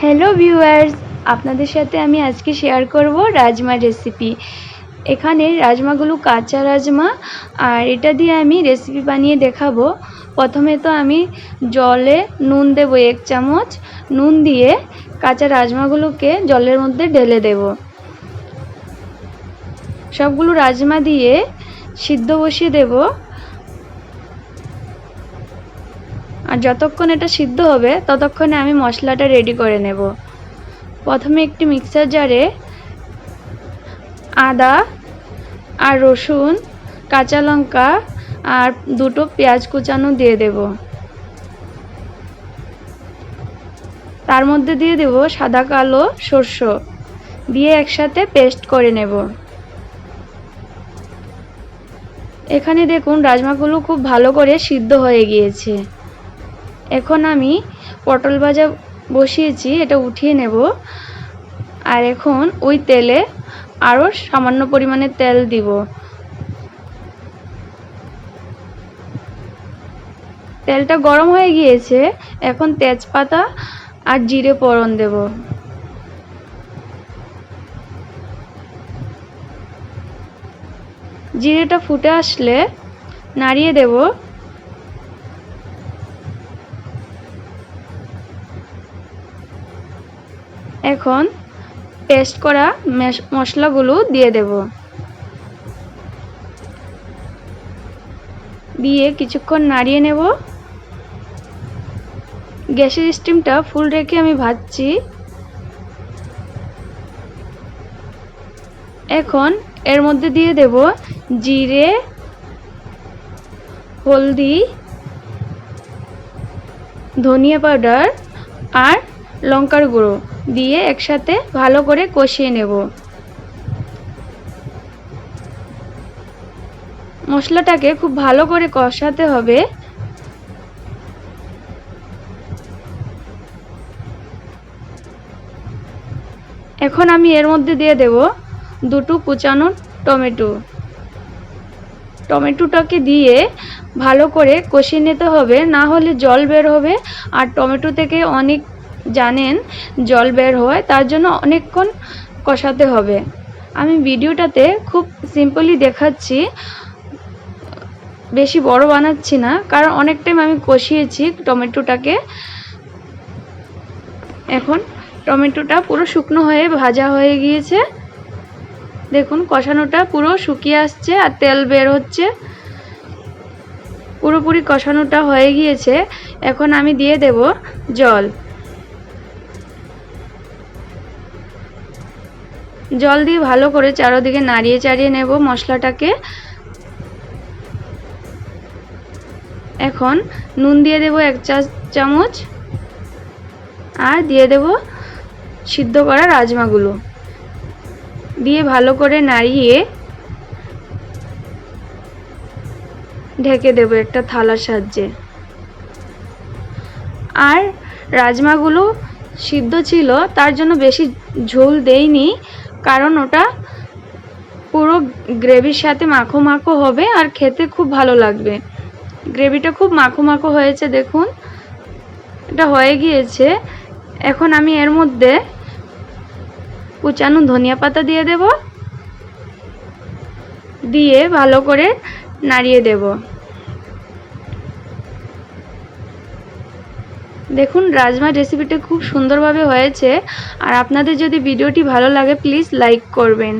Hello viewers, আপনাদের সাথে আমি আজকে শেয়ার করব রাজমা রেসিপি। এখানে রাজমাগুলো কাঁচা রাজমা, আর এটা দিয়ে আমি রেসিপি বানিয়ে দেখাবো। প্রথমে তো আমি জলে নুন দেব 1 চামচ। নুন দিয়ে কাঁচা রাজমাগুলোকে জলের মধ্যে ঢেলে দেব। সবগুলো রাজমা দিয়ে সিদ্ধ বসিয়ে দেব। আর যতক্ষণ এটা সিদ্ধ হবে ততক্ষণে আমি মশলাটা রেডি করে নেব। প্রথমে একটি মিক্সার জারে আদা আর রসুন, কাঁচা লঙ্কা আর দুটো পেঁয়াজ কুচানো দিয়ে দেব। তার মধ্যে দিয়ে দেব সাদা কালো সরষ, দিয়ে একসাথে পেস্ট করে নেব। এখানে দেখুন রাজমাগুলো খুব ভালো করে সিদ্ধ হয়ে গিয়েছে। এখন আমি পটল ভাজা বসিয়েছি, এটা উঠিয়ে নেব। আর এখন ওই তেলে আরও সামান্য পরিমাণে তেল দিব। তেলটা গরম হয়ে গিয়েছে, এখন তেজপাতা আর জিরে ফোড়ন দেব। জিরেটা ফুটে আসলে নাড়িয়ে দেব। এখন পেস্ট করা মশলাগুলো দিয়ে দেব। দিয়ে কিছুক্ষণ নাড়িয়ে নেব। গ্যাসের স্টিমটা ফুল রেখে আমি ভাজছি। এখন এর মধ্যে দিয়ে দেব জিরে, হলদি, ধনিয়া পাউডার আর লঙ্কার গুঁড়ো দিয়ে একসাথে ভালো করে কষিয়ে নেব। মশলাটাকে খুব ভালো করে কষাতে হবে। এখন আমি এর মধ্যে দিয়ে দেব দুটো কুচানো টমেটো। টমেটোটাকে দিয়ে ভালো করে কষিয়ে নিতে হবে, না হলে জল বের হবে। আর টমেটো থেকে অনেক জানেন জল বের হয়, তার জন্য অনেকক্ষণ কষাতে হবে। আমি ভিডিওটাতে খুব সিম্পলি দেখাচ্ছি, বেশি বড় বানাচ্ছি না, কারণ অনেক টাইম আমি কষিয়েছি টমেটোটাকে। এখন টমেটোটা পুরো শুকনো হয়ে ভাজা হয়ে গিয়েছে। দেখুন কষানোটা পুরো শুকিয়ে আসছে আর তেল বের হচ্ছে। পুরোপুরি কষানোটা হয়ে গিয়েছে। এখন আমি দিয়ে দেব জল। জল দিয়ে ভালো করে চারিদিকে নাড়িয়ে চাড়িয়ে নেব মশলাটাকে। এখন নুন দিয়ে দেব 1 চা চামচ, আর দিয়ে দেব সিদ্ধ করা রাজমাগুলো, দিয়ে ভালো করে নাড়িয়ে ঢেকে দেব একটা থালার সাহায্যে। আর রাজমাগুলো সিদ্ধ ছিল, তার জন্য বেশি ঝোল দেইনি, কারণ ওটা পুরো গ্রেভির সাথে মাখো মাখো হবে আর খেতে খুব ভালো লাগবে। গ্রেভিটা খুব মাখো মাখো হয়েছে, দেখুন এটা হয়ে গিয়েছে। এখন আমি এর মধ্যে কুচানো ধনিয়া পাতা দিয়ে দেব, দিয়ে ভালো করে নাড়িয়ে দেব। দেখুন রাজমা রেসিপিটা খুব সুন্দরভাবে হয়েছে। আর আপনাদের যদি ভিডিওটি ভালো লাগে প্লিজ লাইক করবেন।